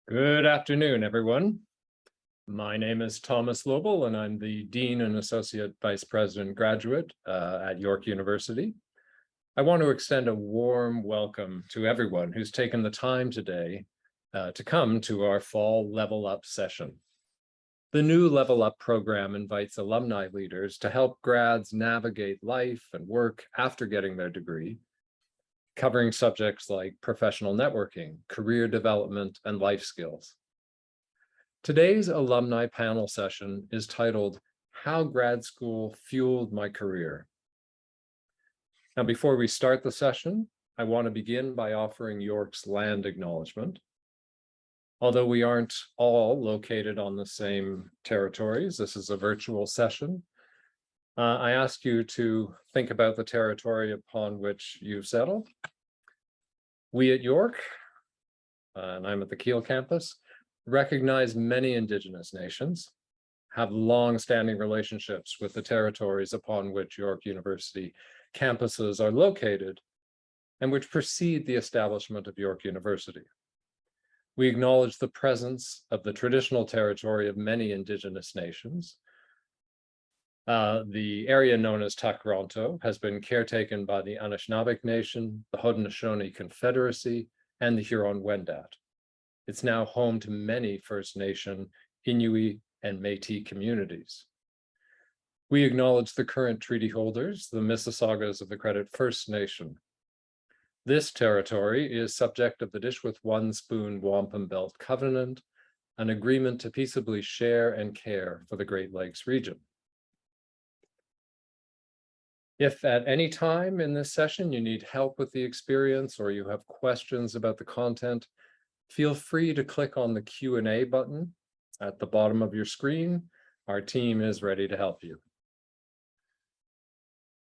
Good afternoon, everyone. My name is Thomas Lobel, and I'm the Dean and Associate Vice President Graduate at York University. I want to extend a warm welcome to everyone who's taken the time today to come to our fall Level Up session. The new Level Up program invites alumni leaders to help grads navigate life and work after getting their degree, covering subjects like professional networking, career development, and life skills. Today's alumni panel session is titled, How Grad School Fueled My Career. Now, before we start the session, I want to begin by offering York's land acknowledgement. Although we aren't all located on the same territories, this is a virtual session. I ask you to think about the territory upon which you've settled. We at York, and I'm at the Kiel campus, recognize many Indigenous nations, have long-standing relationships with the territories upon which York University campuses are located, and which precede the establishment of York University. We acknowledge the presence of the traditional territory of many Indigenous nations. The area known as Takronto has been caretaken by the Anishinaabe Nation, the Haudenosaunee Confederacy, and the Huron-Wendat. It's now home to many First Nation, Inuit, and Métis communities. We acknowledge the current treaty holders, the Mississaugas of the Credit First Nation. This territory is subject of the Dish with One Spoon Wampum Belt Covenant, an agreement to peaceably share and care for the Great Lakes region. If at any time in this session you need help with the experience or you have questions about the content, feel free to click on the Q&A button at the bottom of your screen. Our team is ready to help you.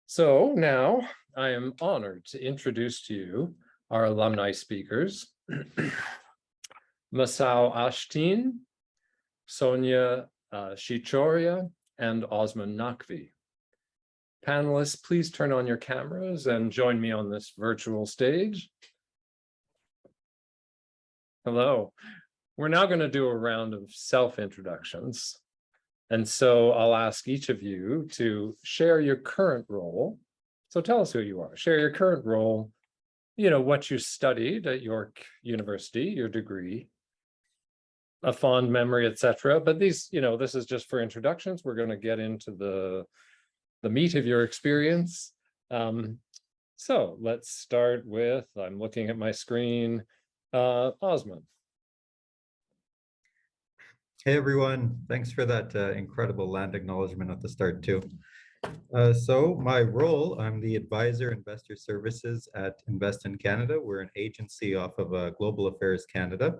So now I am honored to introduce to you our alumni speakers, Masao Ashtin, Sonia Shichoria, and Osman Naqvi. Panelists, please turn on your cameras and join me on this virtual stage. Hello. We're now going to do a round of self-introductions. And so I'll ask each of you to share your current role. So tell us who you are. Share your current role, what you studied at York University, your degree, a fond memory, etc. But these, this is just for introductions. We're going to get into the meat of your experience. So let's start with, I'm looking at my screen, Osman. Hey everyone, thanks for that incredible land acknowledgement at the start too. So my role, I'm the Advisor Investor Services at Invest in Canada. We're an agency off of Global Affairs Canada.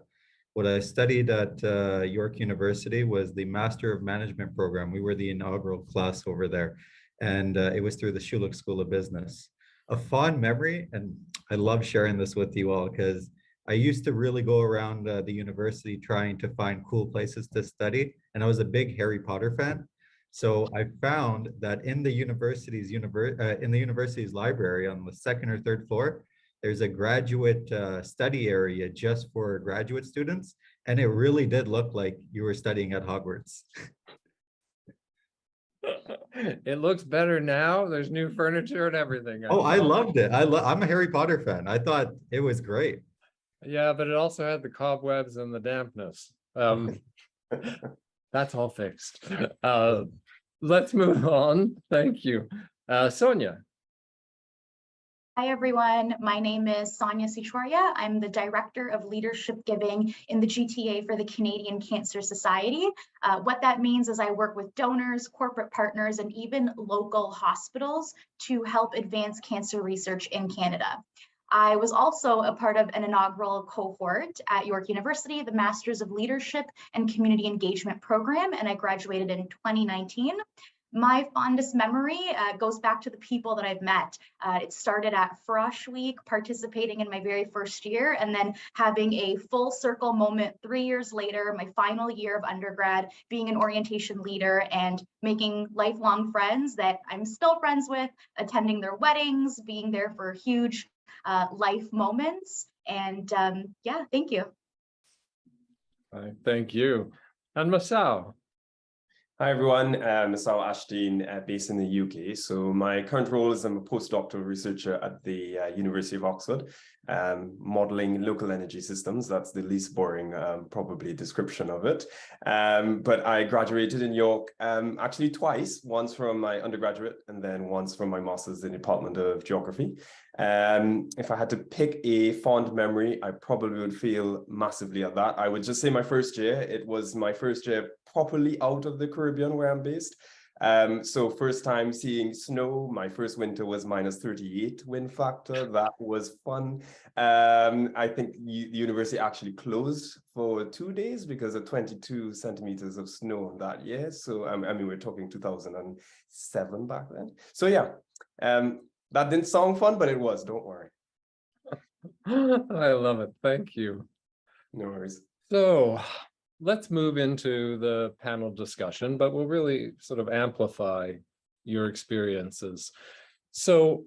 What I studied at York University was the Master of Management program. We were the inaugural class over there, and it was through the Schulich School of Business. A fond memory, and I love sharing this with you all because I used to really go around the university trying to find cool places to study, and I was a big Harry Potter fan. So I found that in the university's library on the second or third floor, there's a graduate study area just for graduate students, and it really did look like you were studying at Hogwarts. It looks better now. There's new furniture and everything. I loved it. I'm a Harry Potter fan. I thought it was great. Yeah, but it also had the cobwebs and the dampness. That's all fixed. Let's move on. Thank you. Sonia. Hi, everyone. My name is Sonia Shichoria. I'm the Director of Leadership Giving in the GTA for the Canadian Cancer Society. What that means is I work with donors, corporate partners, and even local hospitals to help advance cancer research in Canada. I was also a part of an inaugural cohort at York University, the Masters of Leadership and Community Engagement program, and I graduated in 2019. My fondest memory goes back to the people that I've met. It started at Frosh Week, participating in my very first year, and then having a full circle moment 3 years later, my final year of undergrad, being an orientation leader and making lifelong friends that I'm still friends with, attending their weddings, being there for huge life moments. And yeah, thank you. Thank you. And Masao. Hi everyone, Masao Ashteen, based in the UK. So my current role is I'm a postdoctoral researcher at the University of Oxford, modeling local energy systems. That's the least boring, probably description of it. But I graduated in York actually twice, once from my undergraduate and then once from my master's in the Department of Geography. If I had to pick a fond memory, I probably would feel massively at that. I would just say my first year. It was my first year properly out of the Caribbean where I'm based. So first time seeing snow. My first winter was -38 wind factor. That was fun. I think the university actually closed for 2 days because of 22 centimeters of snow that year. So I mean, we're talking 2007 back then. So yeah, that didn't sound fun, but it was, don't worry. I love it. Thank you. No worries. So let's move into the panel discussion, but we'll really sort of amplify your experiences. So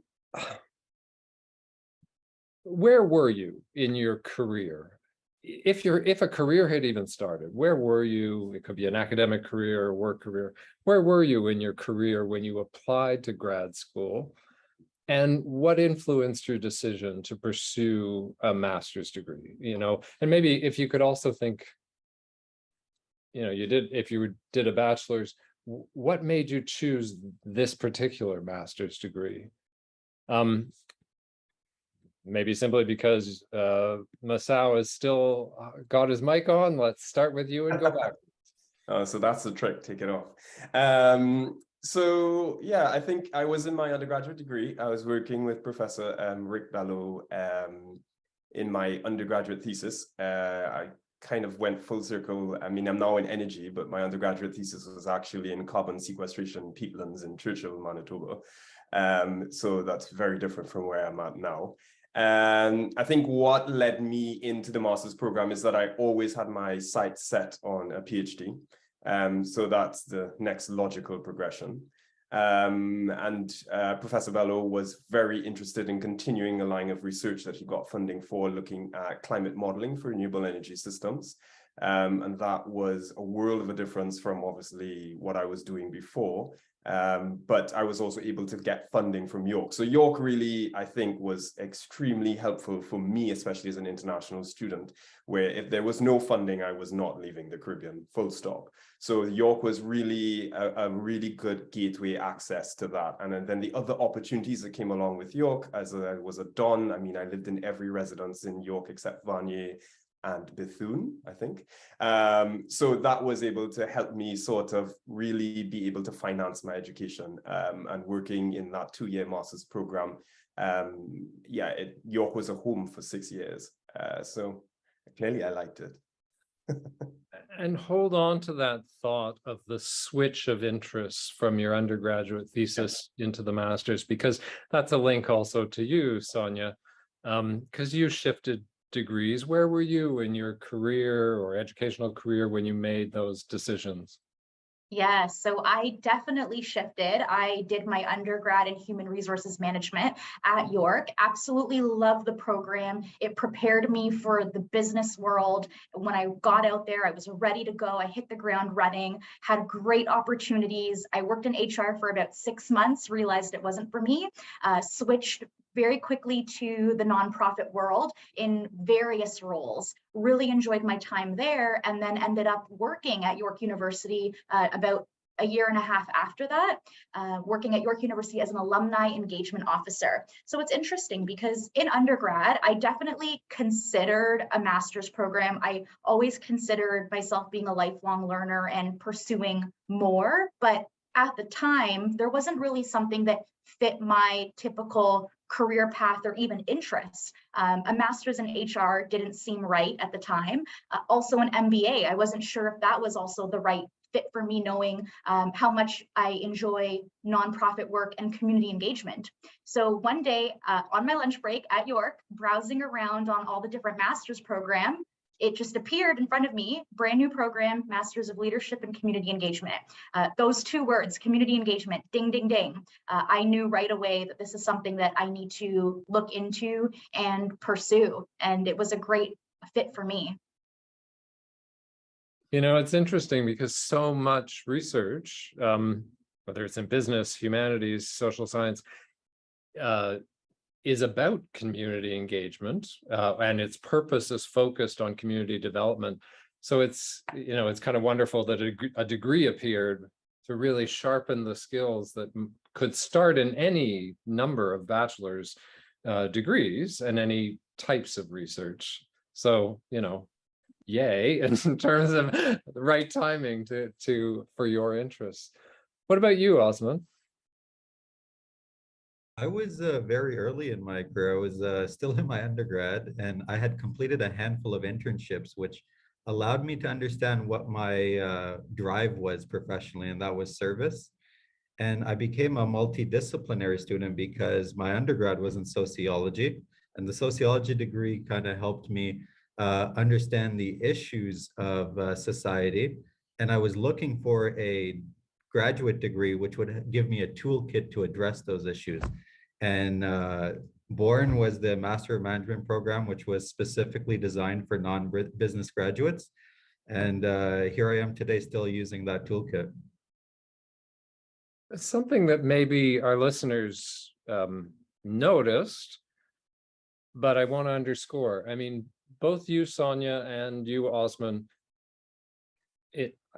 where were you in your career? If a career had even started, where were you? It could be an academic career or work career. Where were you in your career when you applied to grad school? And what influenced your decision to pursue a master's degree? And maybe if you could also think, if you did a bachelor's, what made you choose this particular master's degree? Maybe simply because Masao has still got his mic on. Let's start with you and go back. So that's the trick, take it off. So yeah, I think I was in my undergraduate degree. I was working with Professor Rick Bellow in my undergraduate thesis. I kind of went full circle. I mean, I'm now in energy, but my undergraduate thesis was actually in carbon sequestration peatlands in Churchill, Manitoba. So that's very different from where I'm at now. And I think what led me into the master's program is that I always had my sights set on a PhD. So that's the next logical progression. Professor Bello was very interested in continuing a line of research that he got funding for, looking at climate modeling for renewable energy systems. And that was a world of a difference from obviously what I was doing before. But I was also able to get funding from York. So York really, I think, was extremely helpful for me, especially as an international student, where if there was no funding, I was not leaving the Caribbean, full stop. So York was really a really good gateway access to that. And then the other opportunities that came along with York, as I was a Don, I mean, I lived in every residence in York except Vanier and Bethune, I think. So that was able to help me sort of really be able to finance my education, and working in that 2-year master's program. York was a home for 6 years. So clearly I liked it. And hold on to that thought of the switch of interests from your undergraduate thesis into the master's, because that's a link also to you, Sonia, because you shifted degrees. Where were you in your career or educational career when you made those decisions? Yes, so I definitely shifted. I did my undergrad in human resources management at York. Absolutely love the program. It prepared me for the business world. When I got out there, I was ready to go. I hit the ground running, had great opportunities. I worked in HR for about 6 months, realized it wasn't for me, switched very quickly to the nonprofit world in various roles. Really enjoyed my time there, and then ended up working at York University about a year and a half after that, working at York University as an alumni engagement officer. So it's interesting because in undergrad, I definitely considered a master's program. I always considered myself being a lifelong learner and pursuing more, but at the time, there wasn't really something that fit my typical career path or even interests. A master's in HR didn't seem right at the time. Also an MBA, I wasn't sure if that was also the right fit for me, knowing how much I enjoy nonprofit work and community engagement. So one day on my lunch break at York, browsing around on all the different master's programs, it just appeared in front of me, brand new program, Masters of Leadership and Community Engagement. Those 2 words, community engagement, ding, ding, ding. I knew right away that this is something that I need to look into and pursue. And it was a great fit for me. You know, it's interesting because so much research, whether it's in business, humanities, social science, is about community engagement, and its purpose is focused on community development. So it's, you know, it's kind of wonderful that a degree appeared to really sharpen the skills that could start in any number of bachelor's degrees and any types of research. So, you know, yay, in terms of the right timing for your interests. What about you, Osman? I was very early in my career. I was still in my undergrad, and I had completed a handful of internships, which allowed me to understand what my drive was professionally, and that was service. And I became a multidisciplinary student because my undergrad was in sociology, and the sociology degree kind of helped me understand the issues of society. And I was looking for a graduate degree, which would give me a toolkit to address those issues. And Born was the Master of Management program, which was specifically designed for non-business graduates. And here I am today, still using that toolkit. It's something that maybe our listeners noticed, but I want to underscore. I mean, both you, Sonia, and you, Osman,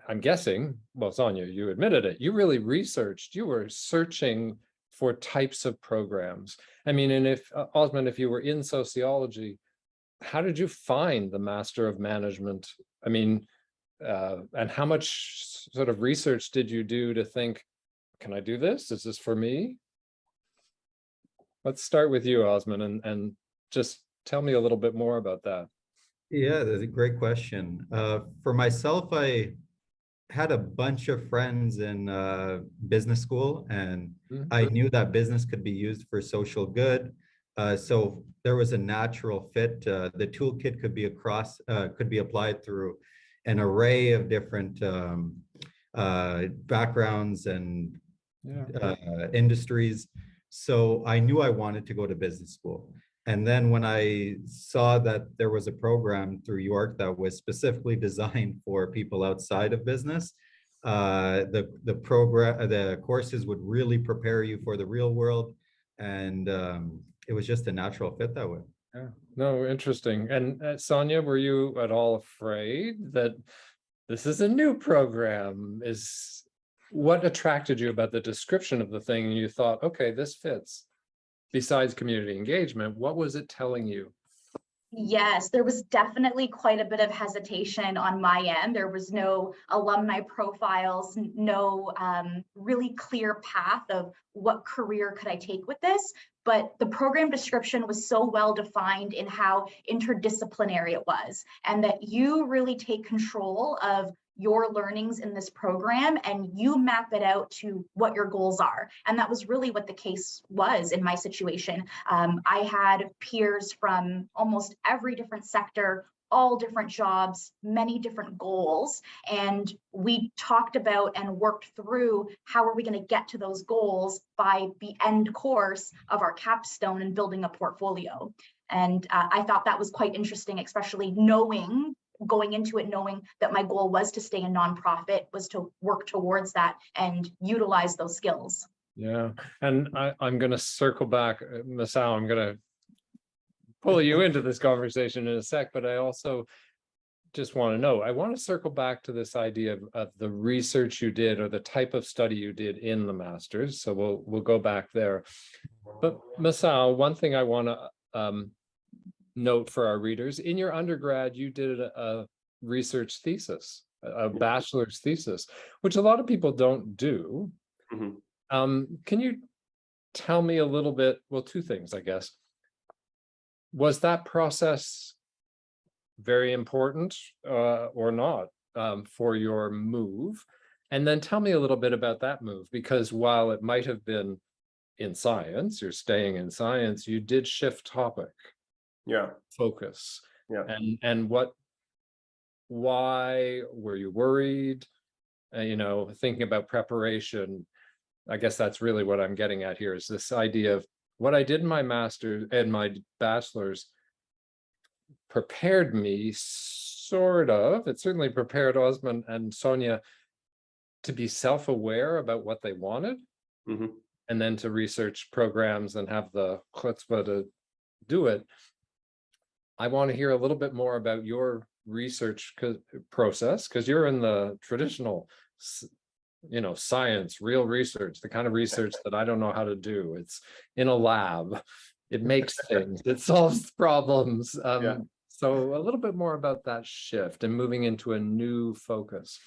I'm guessing, well, Sonia, you admitted it, you really researched, you were searching for types of programs. I mean, and if, Osman, if you were in sociology, how did you find the Master of Management? I mean, and how much sort of research did you do to think, can I do this? Is this for me? Let's start with you, Osman, and just tell me a little bit more about that. Yeah, that's a great question. For myself, I had a bunch of friends in business school, and I knew that business could be used for social good. So there was a natural fit. The toolkit could be applied through an array of different backgrounds and industries. So I knew I wanted to go to business school. And then when I saw that there was a program through York that was specifically designed for people outside of business, the courses would really prepare you for the real world, and it was just a natural fit that way. Yeah, no, interesting. And Sonia, were you at all afraid that this is a new program? What attracted you about the description of the thing? And you thought, okay, this fits. Besides community engagement, what was it telling you? Yes, there was definitely quite a bit of hesitation on my end. There was no alumni profiles, no really clear path of what career could I take with this. But the program description was so well defined in how interdisciplinary it was, and that you really take control of your learnings in this program and you map it out to what your goals are. And that was really what the case was in my situation. I had peers from almost every different sector, all different jobs, many different goals. And we talked about and worked through how are we going to get to those goals by the end course of our capstone and building a portfolio. And I thought that was quite interesting, especially going into it knowing that my goal was to stay a nonprofit, was to work towards that and utilize those skills. Yeah, and I'm going to circle back, Masao, I'm going to pull you into this conversation in a sec, but I also just want to know, I want to circle back to this idea of the research you did or the type of study you did in the master's. So we'll go back there. But Masao, one thing I want to note for our readers, in your undergrad, you did a research thesis, a bachelor's thesis, which a lot of people don't do. Mm-hmm. Can you tell me a little bit, well, two things, I guess. Was that process very important or not for your move? And then tell me a little bit about that move, because while it might have been in science, you're staying in science, you did shift topic. Focus. And why were you worried? You know, thinking about preparation, I guess that's really what I'm getting at here, is this idea of what I did in my master's and my bachelor's prepared me it certainly prepared Osman and Sonia to be self-aware about what they wanted, and then to research programs and have the chutzpah to do it. I want to hear a little bit more about your research process, because you're in the traditional, science, real research, the kind of research that I don't know how to do. It's in a lab, it makes things, it solves problems. So a little bit more about that shift and moving into a new focus.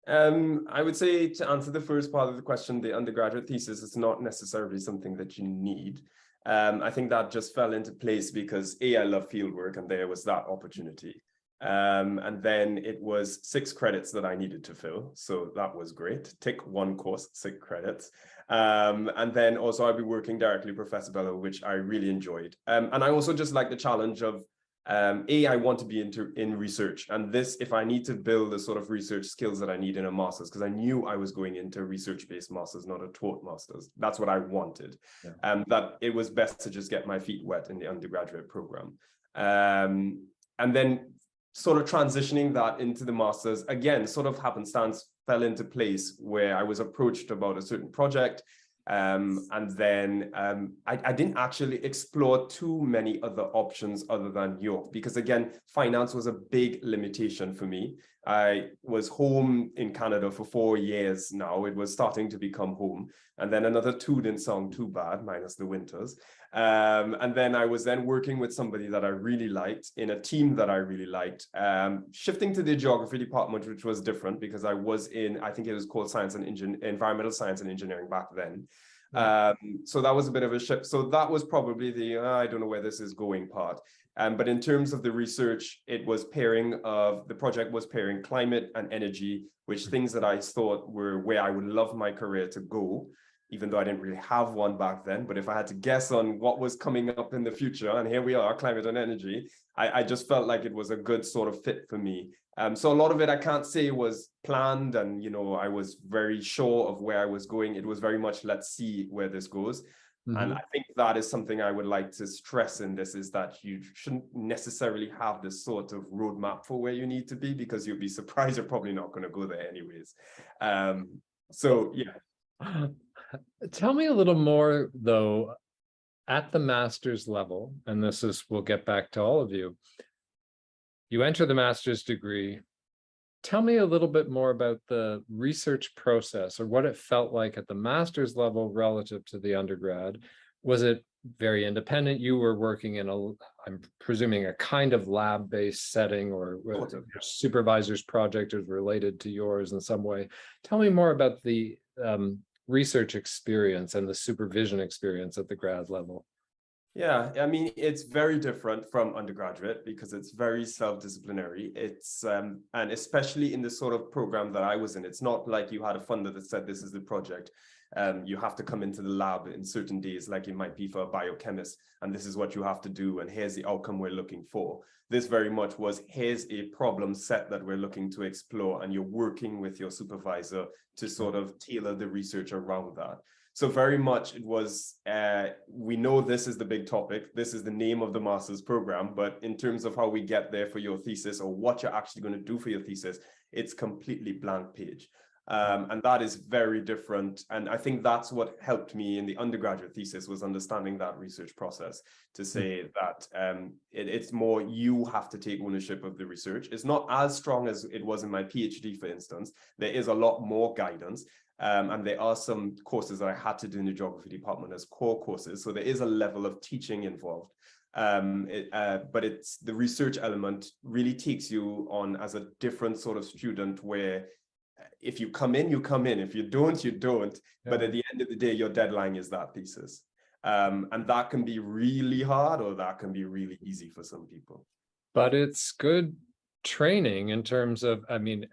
I would say, to answer the first part of the question, the undergraduate thesis is not necessarily something that you need. I think that just fell into place because I love fieldwork, and there was that opportunity. And then it was 6 credits that I needed to fill. So that was great. Tick one course, 6 credits. And then also I'll be working directly with Professor Bello, which I really enjoyed. And I also just like the challenge of, I want to be in research. And this, if I need to build the sort of research skills that I need in a master's, because I knew I was going into a research-based master's, not a taught master's. That's what I wanted. That it was best to just get my feet wet in the undergraduate program. And then sort of transitioning that into the master's, again, sort of happenstance fell into place where I was approached about a certain project. And then I didn't actually explore too many other options other than York, because again, finance was a big limitation for me. I was home in Canada for 4 years now. It was starting to become home. And then another 2 didn't sound too bad, minus the winters. And then I was then working with somebody that I really liked in a team that I really liked, shifting to the geography department, which was different because I was in, I think it was called environmental science and engineering back then. So that was a bit of a shift. So that was probably the, I don't know where this is going part. But in terms of the research, the project was pairing climate and energy, which things that I thought were where I would love my career to go, even though I didn't really have one back then. But if I had to guess on what was coming up in the future, and here we are, climate and energy, I just felt like it was a good sort of fit for me. So a lot of it, I can't say was planned, and I was very sure of where I was going. It was very much, let's see where this goes. And I think that is something I would like to stress in this, is that you shouldn't necessarily have this sort of roadmap for where you need to be, because you'll be surprised you're probably not going to go there anyways. So yeah. Tell me a little more, though, at the master's level, and this is, we'll get back to all of you. You enter the master's degree. Tell me a little bit more about the research process, or what it felt like at the master's level relative to the undergrad. Was it very independent? You were working in I'm presuming, a kind of lab-based setting, or your supervisor's project is related to yours in some way. Tell me more about the research experience and the supervision experience at the grad level. Yeah, I mean, it's very different from undergraduate because it's very self-disciplinary. It's and especially in the sort of program that I was in, it's not like you had a funder that said this is the project. You have to come into the lab in certain days, like it might be for a biochemist, and this is what you have to do, and here's the outcome we're looking for. This very much was, here's a problem set that we're looking to explore, and you're working with your supervisor to sort of tailor the research around that. So very much it was, we know this is the big topic, this is the name of the master's program, but in terms of how we get there for your thesis, or what you're actually going to do for your thesis, it's completely blank page. And that is very different. And I think that's what helped me in the undergraduate thesis, was understanding that research process, to say that it's more, you have to take ownership of the research. It's not as strong as it was in my PhD, for instance. There is a lot more guidance. And there are some courses that I had to do in the geography department as core courses. So there is a level of teaching involved. But it's the research element really takes you on as a different sort of student, where if you come in, you come in. If you don't, you don't. Yeah. But at the end of the day, your deadline is that thesis. And that can be really hard, or that can be really easy for some people. But it's good training in terms of, I mean,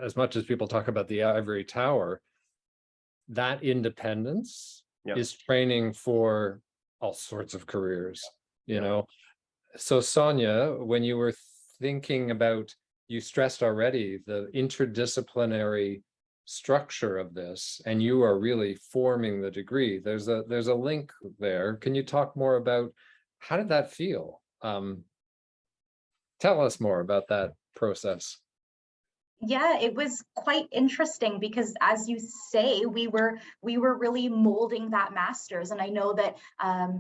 as much as people talk about the ivory tower, that independence is training for all sorts of careers, you know. So Sonia, when you were thinking about, you stressed already the interdisciplinary structure of this, and you are really forming the degree. There's a link there. Can you talk more about, how did that feel? Tell us more about that process. Yeah, it was quite interesting because, as you say, we were really molding that master's, and I know that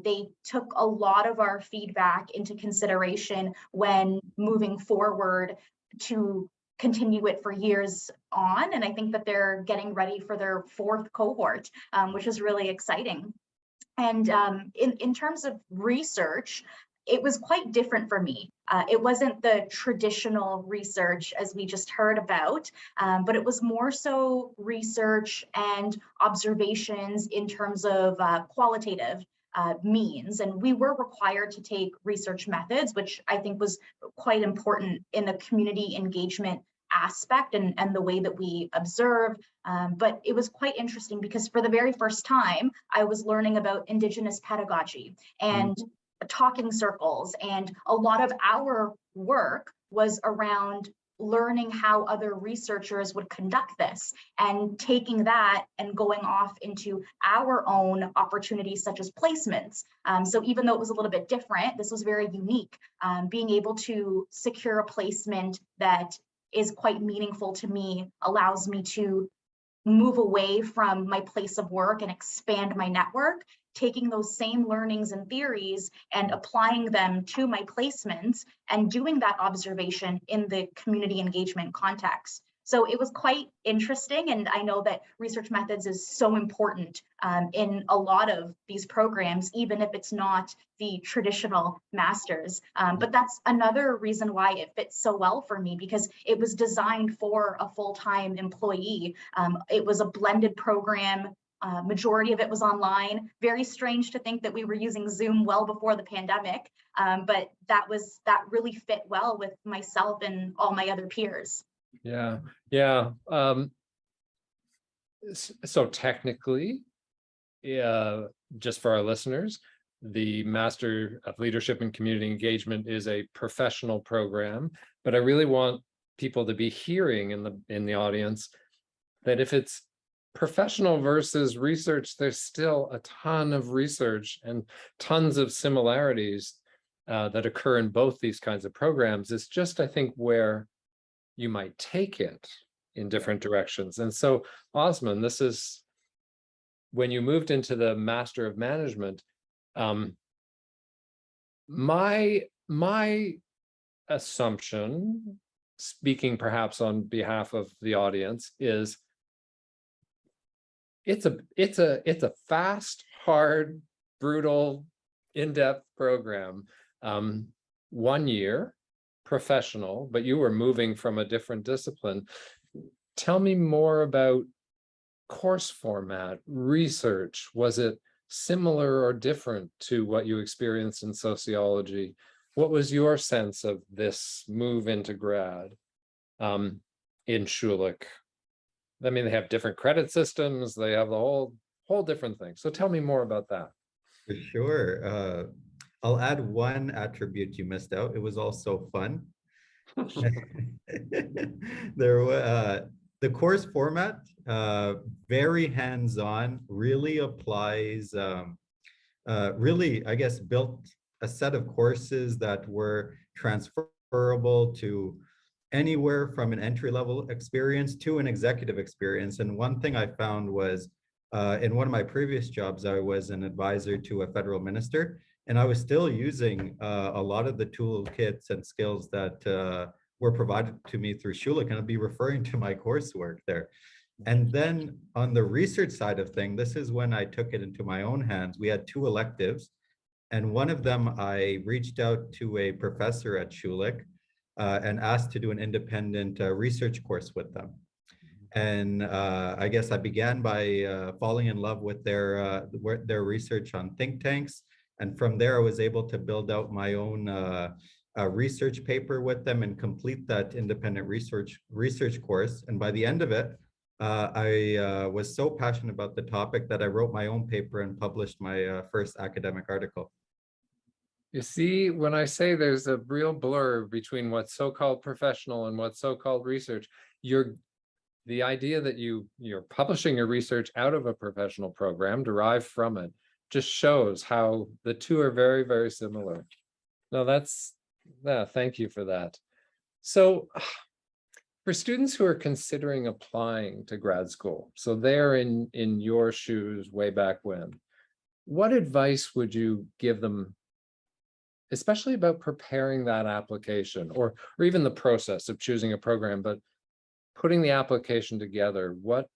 they took a lot of our feedback into consideration when moving forward to continue it for years on. And I think that they're getting ready for their 4th cohort, which is really exciting. And in terms of research, it was quite different for me. It wasn't the traditional research as we just heard about, but it was more so research and observations in terms of qualitative means. And we were required to take research methods, which I think was quite important in the community engagement aspect and the way that we observe. But it was quite interesting because for the very first time, I was learning about Indigenous pedagogy and talking circles, and a lot of our work was around learning how other researchers would conduct this and taking that and going off into our own opportunities such as placements. So even though it was a little bit different, this was very unique. Being able to secure a placement that is quite meaningful to me allows me to move away from my place of work and expand my network, taking those same learnings and theories and applying them to my placements and doing that observation in the community engagement context. So it was quite interesting, and I know that research methods is so important in a lot of these programs, even if it's not the traditional masters. But that's another reason why it fits so well for me, because it was designed for a full-time employee. It was a blended program. Majority of it was online. Very strange to think that we were using Zoom well before the pandemic, but that really fit well with myself and all my other peers. Yeah. So technically, just for our listeners, the Master of Leadership and Community Engagement is a professional program, but I really want people to be hearing in the audience that if it's professional versus research, there's still a ton of research and tons of similarities that occur in both these kinds of programs. It's just, I think, where you might take it in different directions. And so, Osman, this is when you moved into the Master of Management. My assumption, speaking perhaps on behalf of the audience, is it's a fast, hard, brutal, in-depth program. 1 year. Professional, but you were moving from a different discipline. Tell me more about course format, research. Was it similar or different to what you experienced in sociology? What was your sense of this move into grad in Schulich? I mean, they have different credit systems, they have the whole different thing. So tell me more about that. For sure. I'll add one attribute you missed out. It was also fun. The course format, very hands-on, really applies, really, I guess, built a set of courses that were transferable to anywhere from an entry-level experience to an executive experience. And one thing I found was, in one of my previous jobs, I was an advisor to a federal minister, and I was still using a lot of the toolkits and skills that were provided to me through Schulich, and I'll be referring to my coursework there. And then on the research side of things, this is when I took it into my own hands. We had 2 electives, and one of them I reached out to a professor at Schulich and asked to do an independent research course with them. And I guess I began by falling in love with their research on think tanks. And from there, I was able to build out my own research paper with them and complete that independent research course. And by the end of it, I was so passionate about the topic that I wrote my own paper and published my first academic article. You see, when I say there's a real blur between what's so-called professional and what's so-called research, the idea that you're publishing your research out of a professional program derived from it just shows how the two are very, very similar. No, that's Yeah, thank you for that. So for students who are considering applying to grad school, so they're in your shoes way back when, what advice would you give them, especially about preparing that application or even the process of choosing a program, but putting the application together? What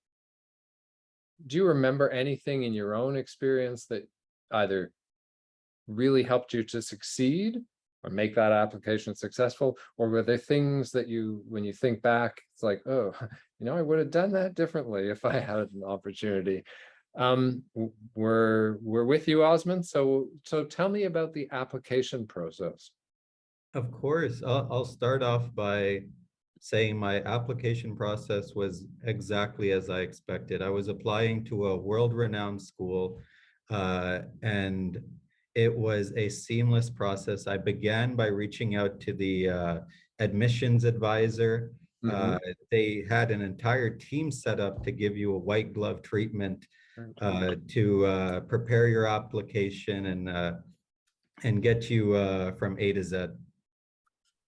do you remember anything in your own experience that either really helped you to succeed or make that application successful? Or were there things that you, when you think back, it's like, oh, I would have done that differently if I had an opportunity? We're with you, Osman. So tell me about the application process. Of course, I'll start off by saying my application process was exactly as I expected. I was applying to a world-renowned school, and it was a seamless process. I began by reaching out to the admissions advisor. Mhm. They had an entire team set up to give you a white glove treatment to prepare your application and get you from A to Z.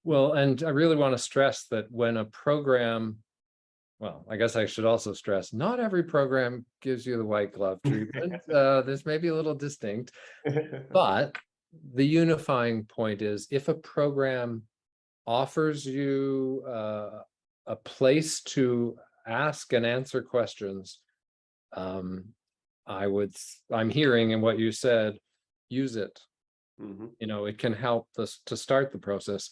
Well, and I really want to stress that when a program, well, I guess I should also stress, not every program gives you the white glove treatment. This may be a little distinct, but the unifying point is if a program offers you a place to ask and answer questions, I'm hearing in what you said, use it. It can help us to start the process.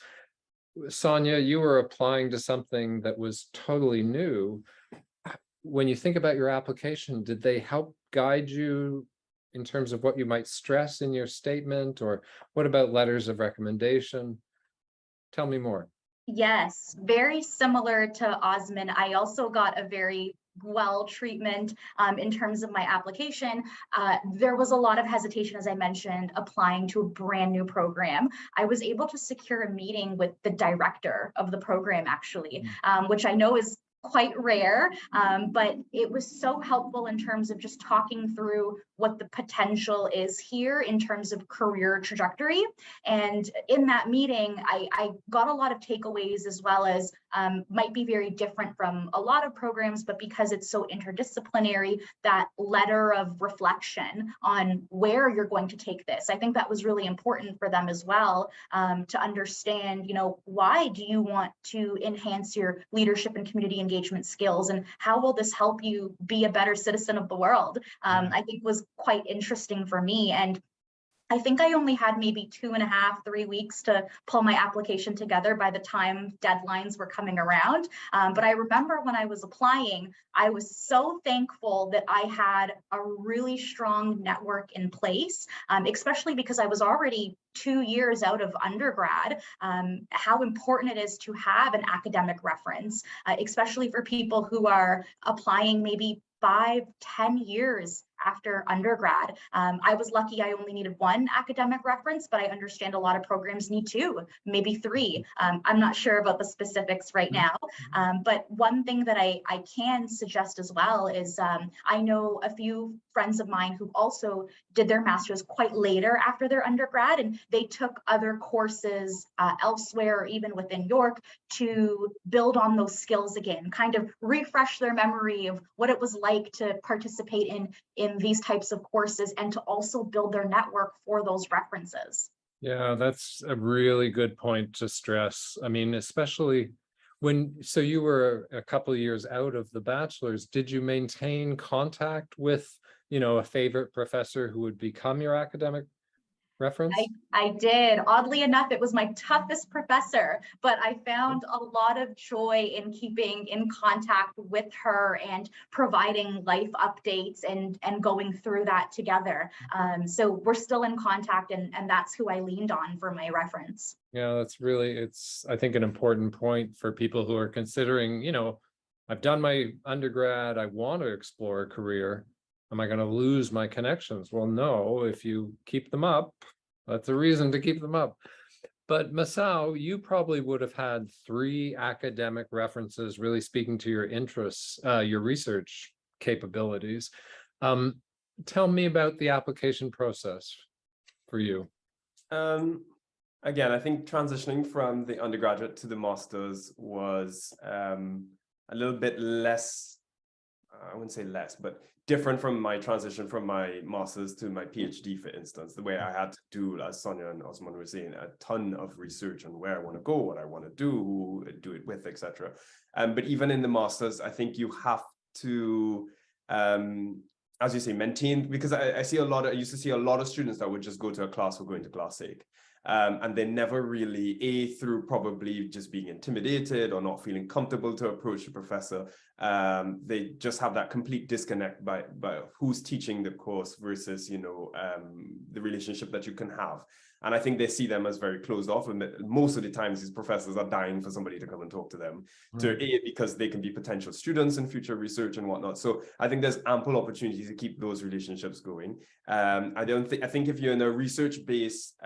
Sonia, you were applying to something that was totally new. When you think about your application, did they help guide you in terms of what you might stress in your statement? Or what about letters of recommendation? Tell me more. Yes, very similar to Osman. I also got a very well treatment in terms of my application. There was a lot of hesitation, as I mentioned, applying to a brand new program. I was able to secure a meeting with the director of the program, actually, which I know is quite rare, but it was so helpful in terms of just talking through what the potential is here in terms of career trajectory. And in that meeting, I got a lot of takeaways, as well as might be very different from a lot of programs, but because it's so interdisciplinary, that letter of reflection on where you're going to take this. I think that was really important for them as well, to understand, why do you want to enhance your leadership and community engagement skills, and how will this help you be a better citizen of the world? I think was quite interesting for me. And I think I only had maybe 2.5, 3 weeks to pull my application together by the time deadlines were coming around. But I remember when I was applying, I was so thankful that I had a really strong network in place, especially because I was already 2 years out of undergrad. How important it is to have an academic reference, especially for people who are applying maybe 5, 10 years after undergrad. I was lucky I only needed 1 academic reference, but I understand a lot of programs need 2, maybe 3. I'm not sure about the specifics right now, but one thing that I can suggest as well is I know a few friends of mine who also did their master's quite later after their undergrad, and they took other courses elsewhere or even within York to build on those skills again, kind of refresh their memory of what it was like to participate in these types of courses, and to also build their network for those references. Yeah, that's a really good point to stress. I mean, especially so you were a couple of years out of the bachelor's, did you maintain contact with, a favorite professor who would become your academic reference? I did. Oddly enough, it was my toughest professor, but I found a lot of joy in keeping in contact with her and providing life updates and going through that together. So we're still in contact, and that's who I leaned on for my reference. Yeah, that's really, it's, I think, an important point for people who are considering, I've done my undergrad, I want to explore a career. Am I going to lose my connections? Well, no, if you keep them up, that's a reason to keep them up. But Masao, you probably would have had 3 academic references really speaking to your interests, your research capabilities. Tell me about the application process for you. Again, I think transitioning from the undergraduate to the master's was a little bit less, I wouldn't say less, but different from my transition from my master's to my PhD, for instance, the way I had to do, as Sonia and Osman were saying, a ton of research on where I want to go, what I want to do, who do it with, etc. But even in the master's, I think you have to, as you say, maintain, because I used to see a lot of students that would just go to a class for going to class sake. And they never really, through probably just being intimidated or not feeling comfortable to approach the professor, they just have that complete disconnect by who's teaching the course versus, the relationship that you can have. And I think they see them as very closed off. And most of the times these professors are dying for somebody to come and talk to them, because they can be potential students in future research and whatnot. So I think there's ample opportunity to keep those relationships going. I think if you're in a research-based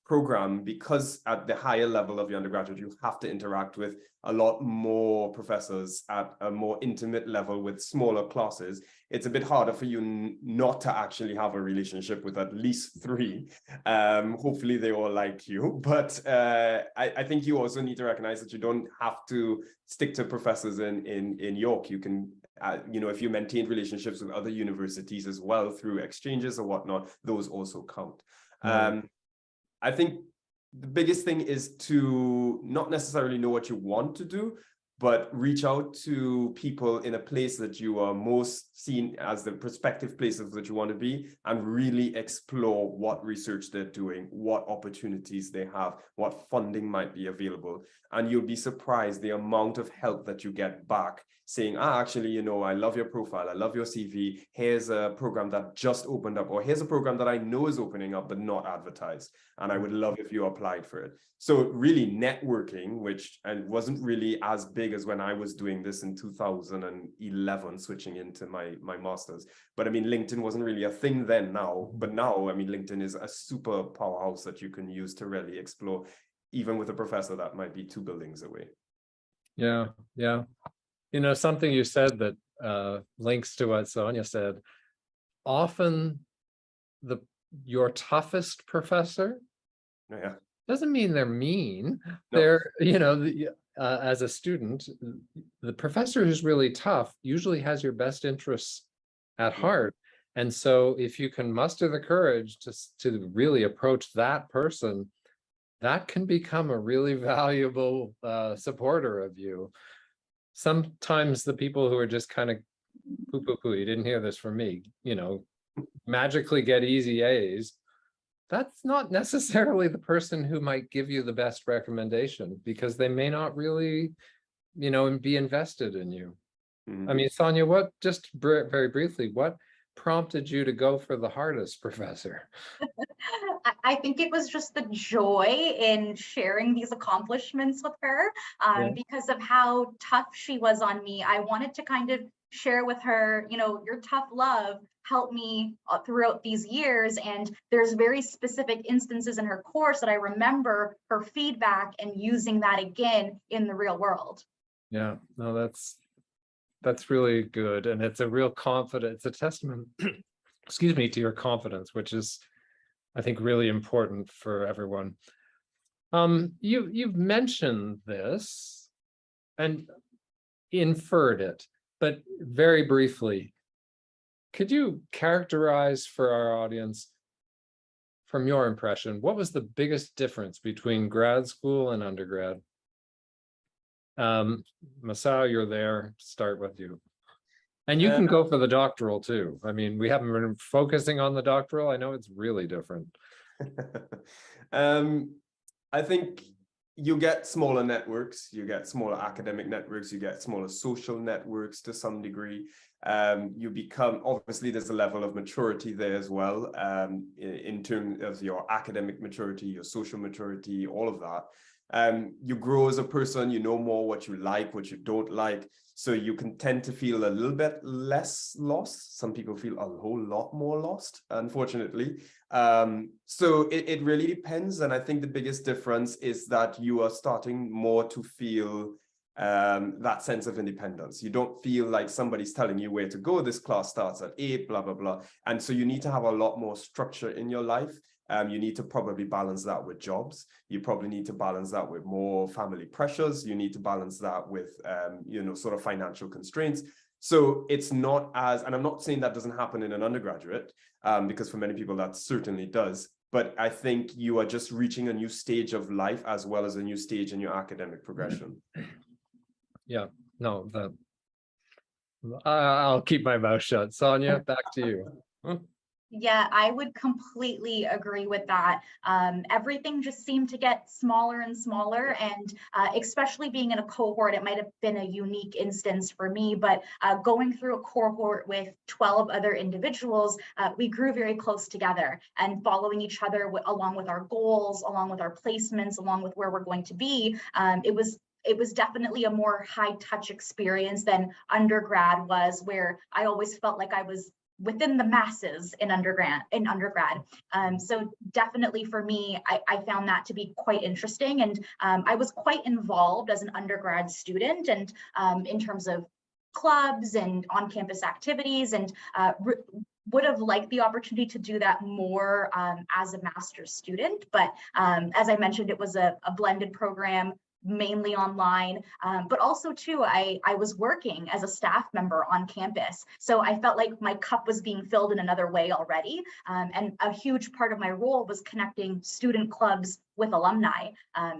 program, because at the higher level of your undergraduate, you have to interact with a lot more professors at a more intimate level with smaller classes, it's a bit harder for you not to actually have a relationship with at least 3. Hopefully they all like you, but I think you also need to recognize that you don't have to stick to professors in York. You can, if you maintain relationships with other universities as well through exchanges or whatnot, those also count. I think the biggest thing is to not necessarily know what you want to do, but reach out to people in a place that you are most seen as the prospective places that you want to be, and really explore what research they're doing, what opportunities they have, what funding might be available. And you'll be surprised the amount of help that you get back saying, actually, I love your profile, I love your CV, here's a program that just opened up, or here's a program that I know is opening up but not advertised, and I would love if you applied for it. So really networking, which wasn't really as big as when I was doing this in 2011, switching into my master's. But I mean, LinkedIn wasn't really a thing then. But now, I mean, LinkedIn is a super powerhouse that you can use to really explore, even with a professor that might be 2 buildings away. Yeah. Something you said that links to what Sonia said. Often your toughest professor doesn't mean they're mean. No. They're, as a student, the professor who's really tough usually has your best interests at heart. And so if you can muster the courage to really approach that person, that can become a really valuable supporter of you. Sometimes the people who are just kind of poo, you didn't hear this from me, magically get easy A's, that's not necessarily the person who might give you the best recommendation, because they may not really, be invested in you. I mean, Sonia, very briefly, what prompted you to go for the hardest professor? I think it was just the joy in sharing these accomplishments with her, because of how tough she was on me. I wanted to kind of share with her, your tough love helped me throughout these years. And there's very specific instances in her course that I remember her feedback and using that again in the real world. Yeah, no, that's really good. And it's a real confidence, it's a testament, excuse me, to your confidence, which is, I think, really important for everyone. You've mentioned this and inferred it, but very briefly, could you characterize for our audience, from your impression, what was the biggest difference between grad school and undergrad? Masao, you're there, start with you. And you can go for the doctoral too. I mean, we haven't been focusing on the doctoral. I know it's really different. I think you get smaller networks, you get smaller academic networks, you get smaller social networks to some degree. You become, obviously there's a level of maturity there as well, in terms of your academic maturity, your social maturity, all of that. You grow as a person, you know more what you like, what you don't like. So you can tend to feel a little bit less lost. Some people feel a whole lot more lost, unfortunately. So it really depends. And I think the biggest difference is that you are starting more to feel that sense of independence. You don't feel like somebody's telling you where to go. This class starts at 8, blah, blah, blah. And so you need to have a lot more structure in your life. You need to probably balance that with jobs. You probably need to balance that with more family pressures. You need to balance that with, sort of financial constraints. So it's not as, and I'm not saying that doesn't happen in an undergraduate, because for many people that certainly does. But I think you are just reaching a new stage of life as well as a new stage in your academic progression. Yeah, no, I'll keep my mouth shut. Sonia, back to you. Yeah, I would completely agree with that. Everything just seemed to get smaller and smaller, and especially being in a cohort, it might have been a unique instance for me, but going through a cohort with 12 other individuals, we grew very close together and following each other along with our goals, along with our placements, along with where we're going to be. It was definitely a more high touch experience than undergrad was, where I always felt like I was within the masses in undergrad. So definitely for me, I found that to be quite interesting. And I was quite involved as an undergrad student, and in terms of clubs and on-campus activities, and would have liked the opportunity to do that more as a master's student. But as I mentioned, it was a blended program, mainly online, but also too, I was working as a staff member on campus. So I felt like my cup was being filled in another way already. And a huge part of my role was connecting student clubs with alumni.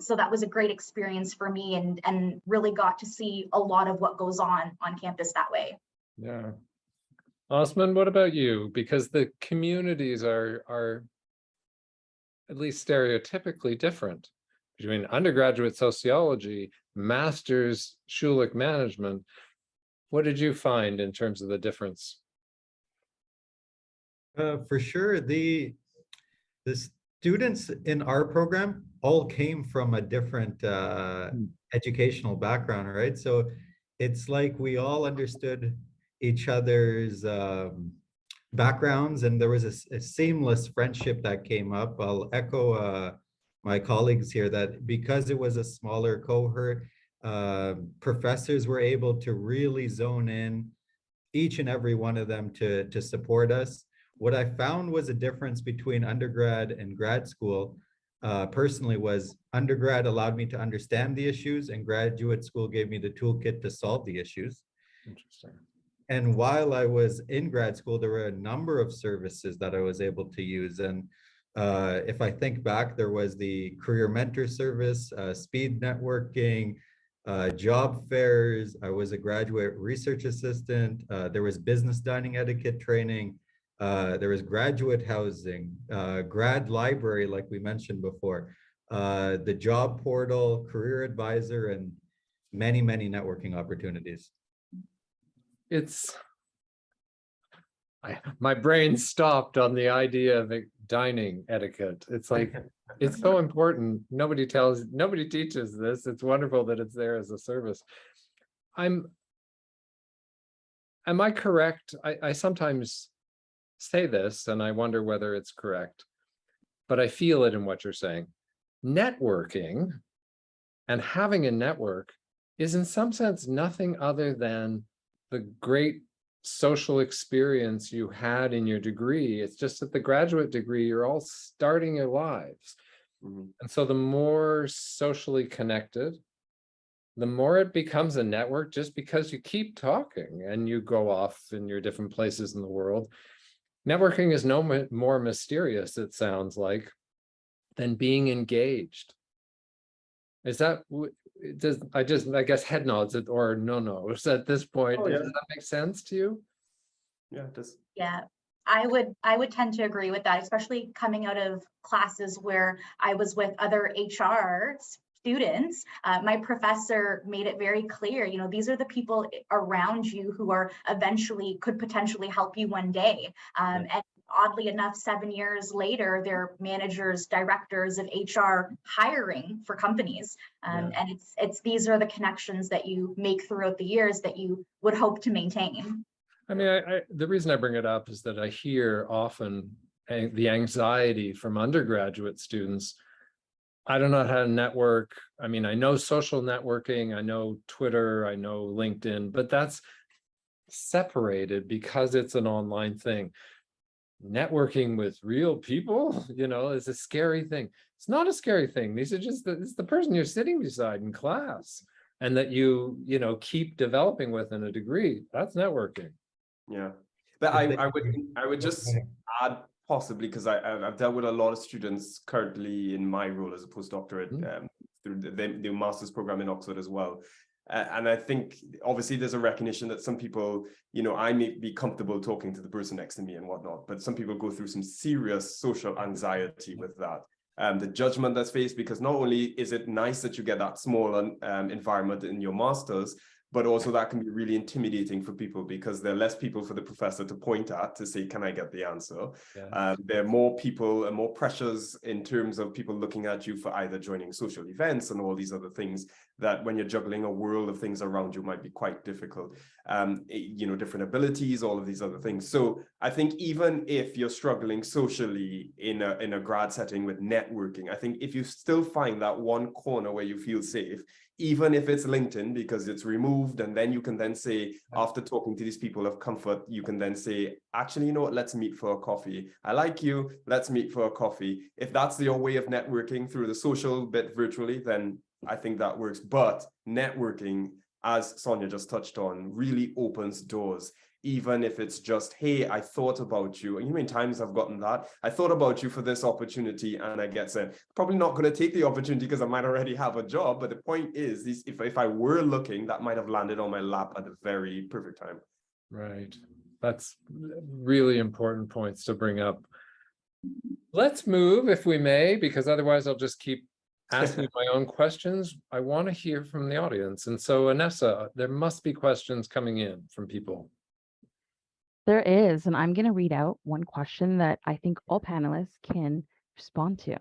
So that was a great experience for me, and really got to see a lot of what goes on campus that way. Yeah. Osman, what about you? Because the communities are at least stereotypically different between undergraduate sociology, master's Schulich management. What did you find in terms of the difference? For sure, the students in our program all came from a different educational background, right? So it's like we all understood each other's backgrounds, and there was a seamless friendship that came up. I'll echo my colleagues here that because it was a smaller cohort, professors were able to really zone in each and every one of them to support us. What I found was a difference between undergrad and grad school, personally, was undergrad allowed me to understand the issues, and graduate school gave me the toolkit to solve the issues. Interesting. And while I was in grad school, there were a number of services that I was able to use. And if I think back, there was the career mentor service, speed networking, job fairs. I was a graduate research assistant. There was business dining etiquette training. There was graduate housing, grad library, like we mentioned before, the job portal, career advisor, and many, many networking opportunities. My brain stopped on the idea of dining etiquette. It's like, it's so important. Nobody teaches this. It's wonderful that it's there as a service. Am I correct? I sometimes say this and I wonder whether it's correct, but I feel it in what you're saying. Networking and having a network is in some sense nothing other than the great social experience you had in your degree. It's just that the graduate degree, you're all starting your lives. Mm-hmm. And so the more socially connected, the more it becomes a network, just because you keep talking and you go off in your different places in the world. Networking is no more mysterious, it sounds like, than being engaged. Is that, I guess head nods or no at this point. Oh, yeah. Does that make sense to you? Yeah, it does. Yeah, I would tend to agree with that, especially coming out of classes where I was with other HR students. My professor made it very clear, these are the people around you who are could potentially help you one day. And oddly enough, 7 years later, they're managers, directors of HR hiring for companies. And these are the connections that you make throughout the years that you would hope to maintain. I mean, the reason I bring it up is that I hear often the anxiety from undergraduate students. I don't know how to network. I mean, I know social networking, I know Twitter, I know LinkedIn, but that's separated because it's an online thing. networking with real people, is a scary thing. It's not a scary thing. These are just it's the person you're sitting beside in class, and that you keep developing with in a degree. That's networking. Yeah, but I would just add possibly, because I've dealt with a lot of students currently in my role as a postdoctorate through the master's program in Oxford as well. And I think obviously there's a recognition that some people, I may be comfortable talking to the person next to me and whatnot, but some people go through some serious social anxiety with that. The judgment that's faced, because not only is it nice that you get that small environment in your master's, but also that can be really intimidating for people, because there are less people for the professor to point at to say, can I get the answer? Yeah. There are more people and more pressures in terms of people looking at you for either joining social events and all these other things, that when you're juggling a world of things around you might be quite difficult. Different abilities, all of these other things. So I think even if you're struggling socially in a grad setting with networking, I think if you still find that one corner where you feel safe, even if it's LinkedIn, because it's removed, and then you can then say, after talking to these people of comfort, you can then say, actually, let's meet for a coffee. I like you, let's meet for a coffee. If that's your way of networking through the social bit virtually, then I think that works. But networking, as Sonia just touched on, really opens doors. Even if it's just, hey, I thought about you. And many times I've gotten that. I thought about you for this opportunity, and I get said, probably not going to take the opportunity because I might already have a job. But the point is, if I were looking, that might have landed on my lap at the very perfect time. Right. That's really important points to bring up. Let's move, if we may, because otherwise I'll just keep asking my own questions. I want to hear from the audience. And so, Anessa, there must be questions coming in from people. There is, and I'm going to read out one question that I think all panelists can respond to.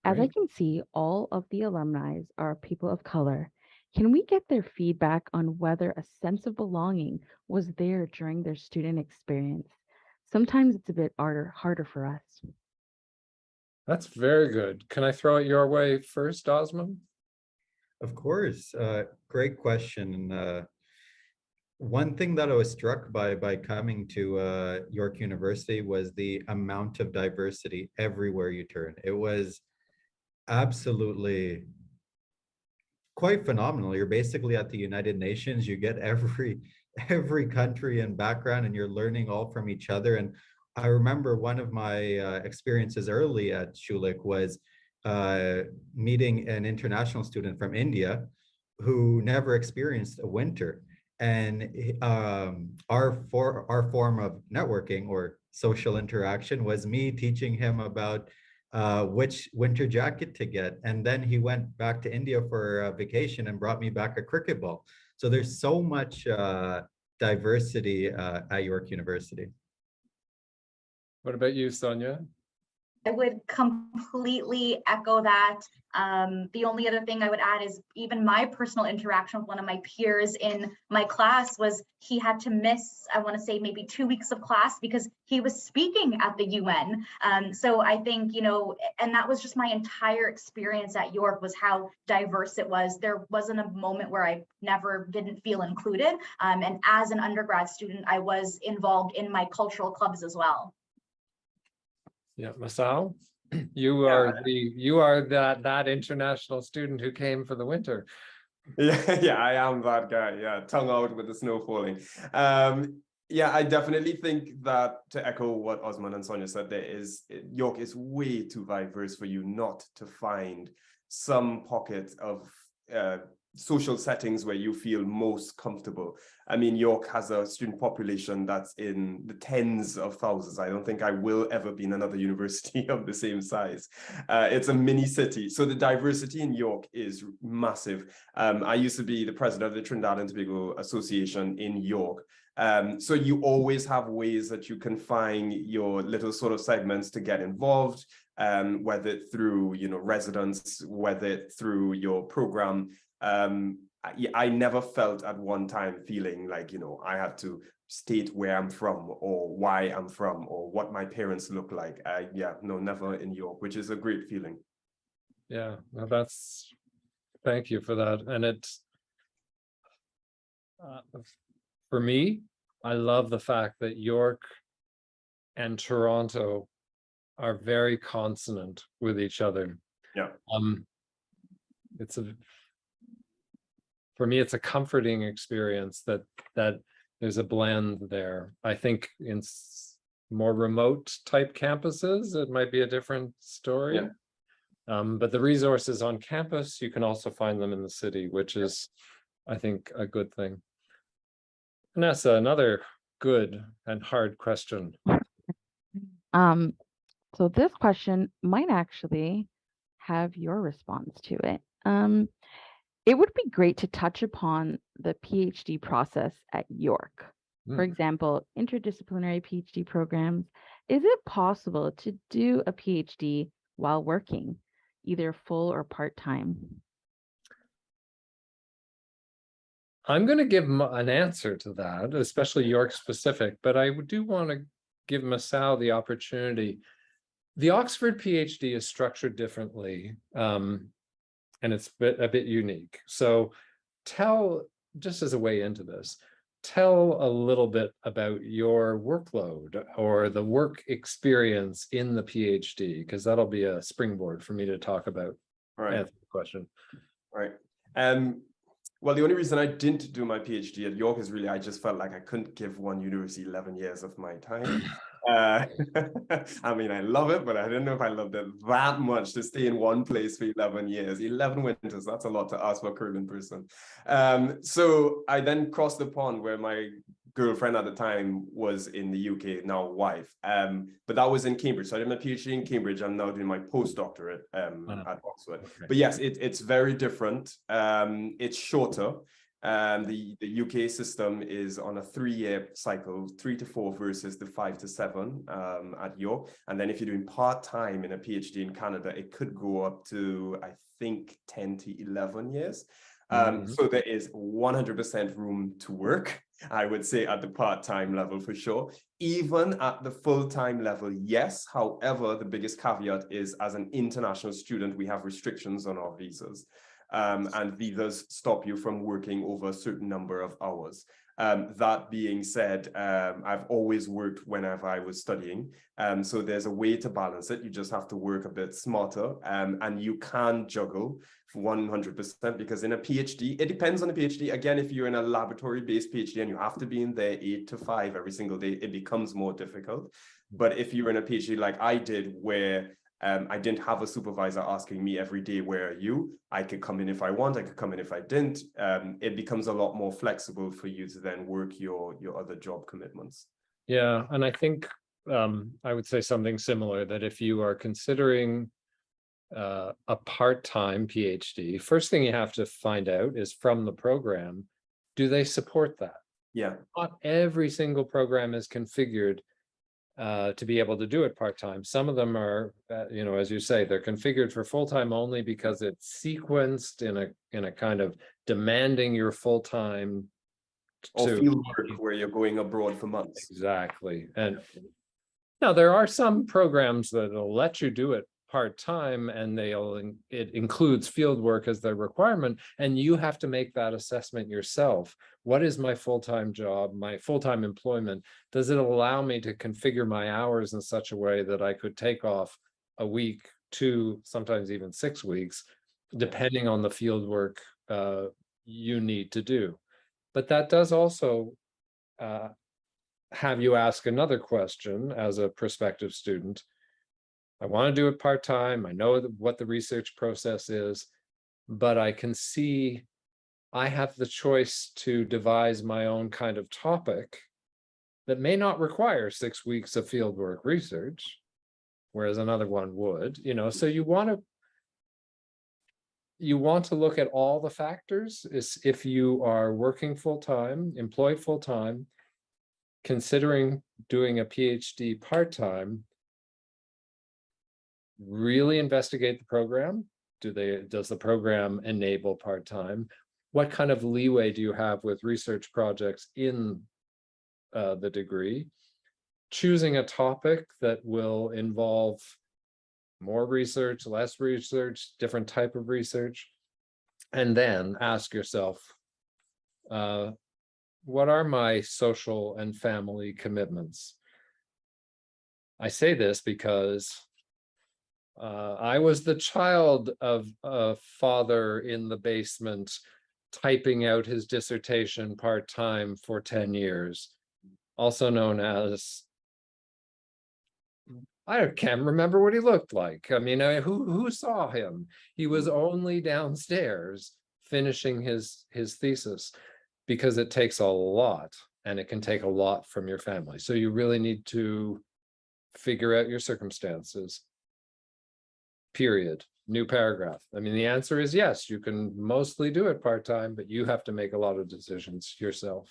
As I Great. can see, all of the alumni are people of color. Can we get their feedback on whether a sense of belonging was there during their student experience? Sometimes it's a bit harder for us. That's very good. Can I throw it your way first, Osman? Of course, great question. One thing that I was struck by coming to York University was the amount of diversity everywhere you turn. It was absolutely quite phenomenal. You're basically at the United Nations. You get every country and background, and you're learning all from each other. And I remember one of my experiences early at Schulich was meeting an international student from India who never experienced a winter. And our form of networking or social interaction was me teaching him about which winter jacket to get. And then he went back to India for a vacation and brought me back a cricket ball. So there's so much diversity at York University. What about you, Sonia? I would completely echo that. The only other thing I would add is even my personal interaction with one of my peers in my class was he had to miss, I want to say maybe 2 weeks of class because he was speaking at the UN. So I think, and that was just my entire experience at York, was how diverse it was. There wasn't a moment where I didn't feel included. And as an undergrad student, I was involved in my cultural clubs as well. Yeah, Masao, you are that international student who came for the winter. Yeah, I am that guy. Yeah, tongue out with the snow falling. Yeah, I definitely think that, to echo what Osman and Sonia said, York is way too diverse for you not to find some pocket of social settings where you feel most comfortable. I mean, York has a student population that's in the tens of thousands. I don't think I will ever be in another university of the same size. It's a mini city. So the diversity in York is massive. I used to be the president of the Trinidad and Tobago Association in York. So you always have ways that you can find your little sort of segments to get involved, whether through, residents, whether through your program. I never felt at one time feeling like, I had to state where I'm from or why I'm from or what my parents look like. Never in York, which is a great feeling. Yeah, well, thank you for that. And it's, for me, I love the fact that York and Toronto are very consonant with each other. Yeah. For me, it's a comforting experience that there's a blend there. I think in more remote type campuses, it might be a different story. Yeah. But the resources on campus, you can also find them in the city, which is, I think, a good thing. Vanessa, another good and hard question. So this question might actually have your response to it. It would be great to touch upon the PhD process at York. For example, interdisciplinary PhD programs. Is it possible to do a PhD while working, either full or part-time? I'm going to give an answer to that, especially York specific, but I do want to give Masao the opportunity. The Oxford PhD is structured differently, and it's a bit unique. So just as a way into this, tell a little bit about your workload or the work experience in the PhD, because that'll be a springboard for me to talk about. Right. Answer the question. Right. Well, the only reason I didn't do my PhD at York is really I just felt like I couldn't give one university 11 years of my time. I mean, I love it, but I don't know if I loved it that much to stay in one place for 11 years. 11 winters, that's a lot to ask for a Curtin person. So I then crossed the pond where my girlfriend at the time was in the UK, now wife. But that was in Cambridge. So I did my PhD in Cambridge. I'm now doing my postdoctorate at Oxford. Okay. But yes, it's very different. It's shorter. The UK system is on a 3-year cycle, 3 to 4 versus the 5 to 7 at York. And then if you're doing part-time in a PhD in Canada, it could go up to, I think, 10 to 11 years. So there is 100% room to work, I would say, at the part-time level for sure. Even at the full-time level, yes. However, the biggest caveat is as an international student, we have restrictions on our visas. And visas stop you from working over a certain number of hours. That being said, I've always worked whenever I was studying. So there's a way to balance it. You just have to work a bit smarter, and you can juggle 100%, because in a PhD, it depends on the PhD. Again, if you're in a laboratory-based PhD and you have to be in there 8 to 5 every single day, it becomes more difficult. But if you're in a PhD like I did, where I didn't have a supervisor asking me every day, where are you? I could come in if I want, I could come in if I didn't. It becomes a lot more flexible for you to then work your other job commitments. Yeah, and I think I would say something similar, that if you are considering a part-time PhD, first thing you have to find out is from the program, do they support that? Yeah. Not every single program is configured to be able to do it part-time. Some of them are, as you say, they're configured for full-time only because it's sequenced in a kind of demanding your full-time. Or field work where you're going abroad for months. Exactly. And now there are some programs that'll let you do it part-time, and it includes field work as their requirement, and you have to make that assessment yourself. What is my full-time job, my full-time employment? Does it allow me to configure my hours in such a way that I could take off a week, 2, sometimes even 6 weeks, depending on the field work you need to do? But that does also have you ask another question as a prospective student. I want to do it part-time. I know what the research process is, but I can see I have the choice to devise my own kind of topic that may not require 6 weeks of fieldwork research, whereas another one would, so you want to look at all the factors. If you are working full-time, employed full-time, considering doing a PhD part-time, really investigate the program. Does the program enable part-time? What kind of leeway do you have with research projects in the degree? Choosing a topic that will involve more research, less research, different type of research, and then ask yourself, what are my social and family commitments? I say this because I was the child of a father in the basement typing out his dissertation part-time for 10 years, also known as, I can't remember what he looked like. I mean, who saw him? He was only downstairs finishing his thesis, because it takes a lot, and it can take a lot from your family. So you really need to figure out your circumstances. Period. New paragraph. I mean, the answer is yes, you can mostly do it part-time, but you have to make a lot of decisions yourself.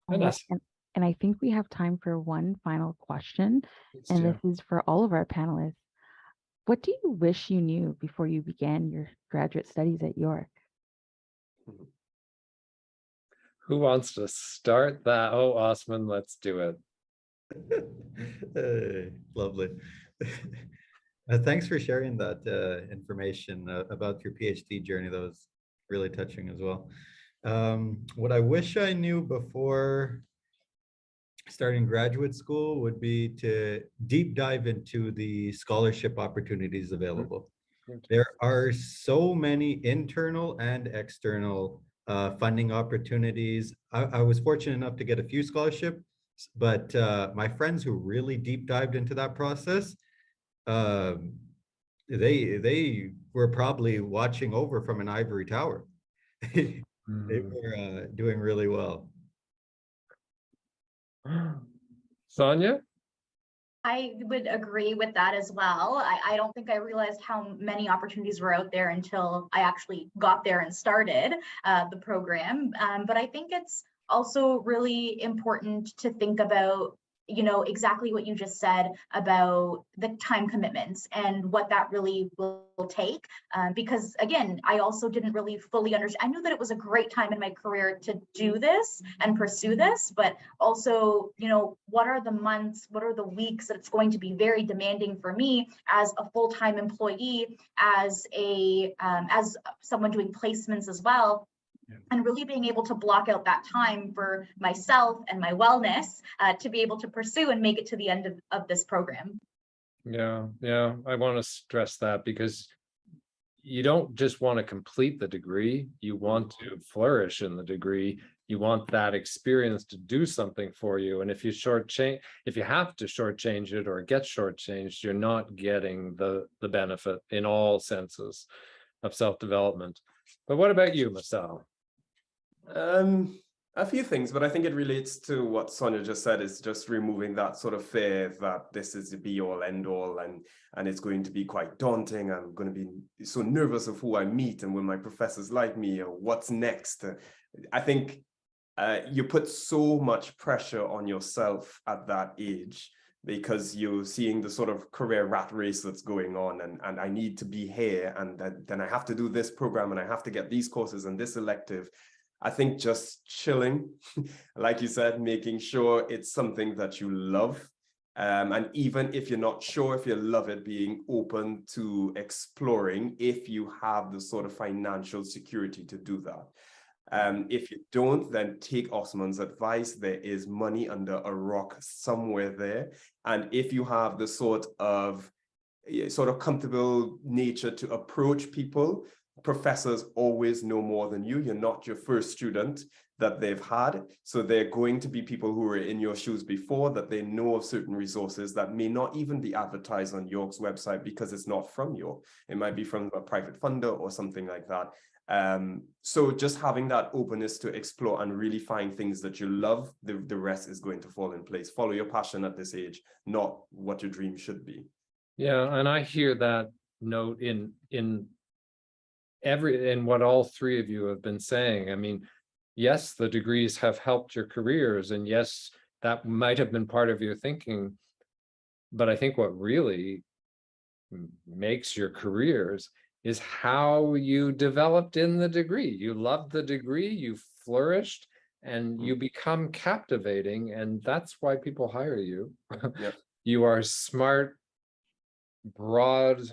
All right, and I think we have time for one final question, and this is for all of our panelists. What do you wish you knew before you began your graduate studies at York? Who wants to start that? Oh, Osman, let's do it. Hey, lovely. Thanks for sharing that information about your PhD journey. That was really touching as well. What I wish I knew before starting graduate school would be to deep dive into the scholarship opportunities available. There are so many internal and external funding opportunities. I was fortunate enough to get a few scholarships, but my friends who really deep dived into that process, they were probably watching over from an ivory tower. They were doing really well. Sonia? I would agree with that as well. I don't think I realized how many opportunities were out there until I actually got there and started the program. But I think it's also really important to think about, exactly what you just said about the time commitments and what that really will take. Because again, I also didn't really fully understand. I knew that it was a great time in my career to do this and pursue this, but also, what are the months, what are the weeks that it's going to be very demanding for me as a full-time employee, as someone doing placements as well. And really being able to block out that time for myself and my wellness to be able to pursue and make it to the end of this program. Yeah, I want to stress that, because you don't just want to complete the degree, you want to flourish in the degree. You want that experience to do something for you. And if you have to shortchange it or get shortchanged, you're not getting the benefit in all senses of self-development. But what about you, Masao? A few things, but I think it relates to what Sonia just said, is just removing that sort of fear that this is the be all end all, and it's going to be quite daunting. I'm going to be so nervous of who I meet and when my professors like me, or what's next. I think you put so much pressure on yourself at that age, because you're seeing the sort of career rat race that's going on, and I need to be here, and then I have to do this program, and I have to get these courses and this elective. I think just chilling, like you said, making sure it's something that you love. And even if you're not sure if you love it, being open to exploring if you have the sort of financial security to do that. If you don't, then take Osman's advice. There is money under a rock somewhere there. And if you have the sort of comfortable nature to approach people, professors always know more than you. You're not your first student that they've had. So they're going to be people who were in your shoes before, that they know of certain resources that may not even be advertised on York's website because it's not from York. It might be from a private funder or something like that. So just having that openness to explore and really find things that you love, the rest is going to fall in place. Follow your passion at this age, not what your dream should be. Yeah, and I hear that note in what all three of you have been saying. I mean, yes, the degrees have helped your careers, and yes, that might have been part of your thinking, but I think what really makes your careers is how you developed in the degree. You loved the degree, you flourished, and you become captivating, and that's why people hire you. Yep. You are smart, broadly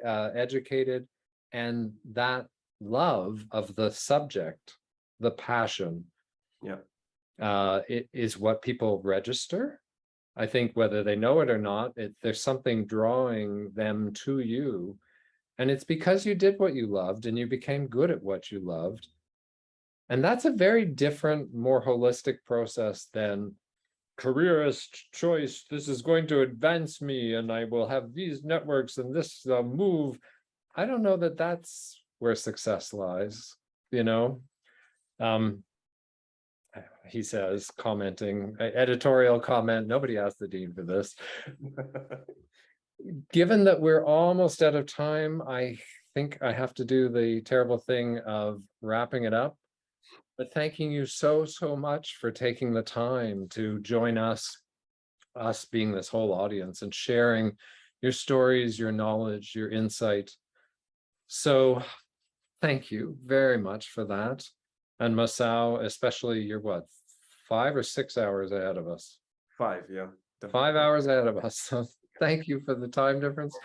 educated, and that love of the subject, the passion, it is what people register. I think whether they know it or not, there's something drawing them to you. And it's because you did what you loved and you became good at what you loved. And that's a very different, more holistic process than careerist choice. This is going to advance me and I will have these networks and this move. I don't know that that's where success lies, you know? He says, commenting, editorial comment, nobody asked the dean for this. Given that we're almost out of time, I think I have to do the terrible thing of wrapping it up. But thanking you so much for taking the time to join us being this whole audience, and sharing your stories, your knowledge, your insight. So thank you very much for that. And Masao, especially, you're what, 5 or 6 hours ahead of us? 5, yeah. 5 hours ahead of us. So thank you for the time difference.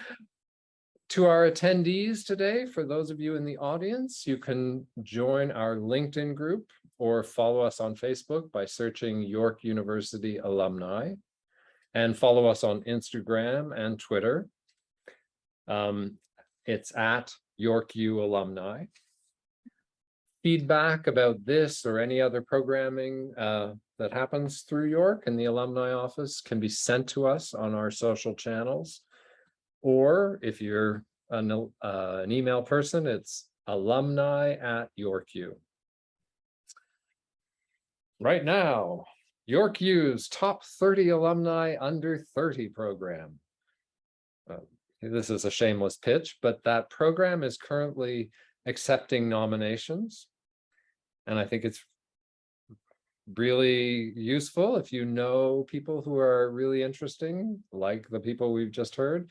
To our attendees today, for those of you in the audience, you can join our LinkedIn group or follow us on Facebook by searching York University Alumni, and follow us on Instagram and Twitter. It's at YorkU Alumni. Feedback about this or any other programming that happens through York and the alumni office can be sent to us on our social channels. Or if you're an email person, it's alumni@YorkU. Right now, YorkU's top 30 alumni under 30 program. This is a shameless pitch, but that program is currently accepting nominations. And I think it's really useful if you know people who are really interesting, like the people we've just heard.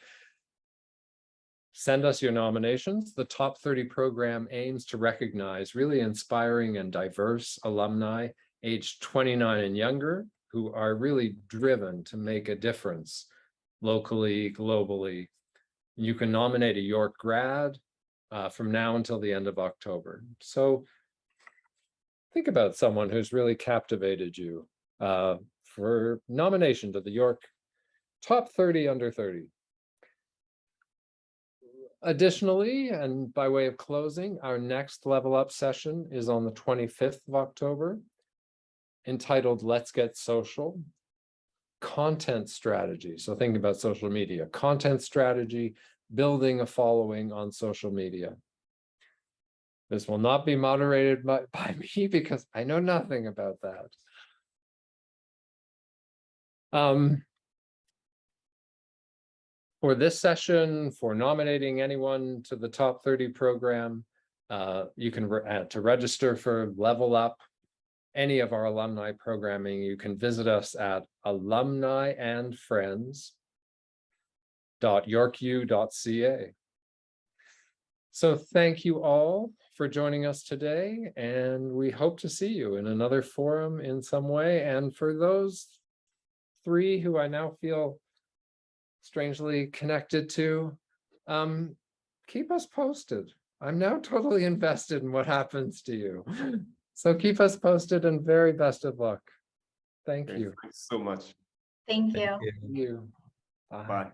Send us your nominations. The Top 30 program aims to recognize really inspiring and diverse alumni aged 29 and younger who are really driven to make a difference locally, globally. You can nominate a York grad from now until the end of October. So think about someone who's really captivated you for nomination to the York Top 30 under 30. Additionally, and by way of closing, our next Level Up session is on the 25th of October, entitled Let's Get Social. Content strategy. So thinking about social media, content strategy, building a following on social media. This will not be moderated by me because I know nothing about that. For this session, for nominating anyone to the Top 30 program, you can to register for Level Up, any of our alumni programming, you can visit us at alumniandfriends.yorku.ca. So thank you all for joining us today, and we hope to see you in another forum in some way. And for those 3 who I now feel strangely connected to, keep us posted. I'm now totally invested in what happens to you. So keep us posted, and very best of luck. Thank you. Thanks so much. Thank Thank you. you. Thank you. Bye. Bye.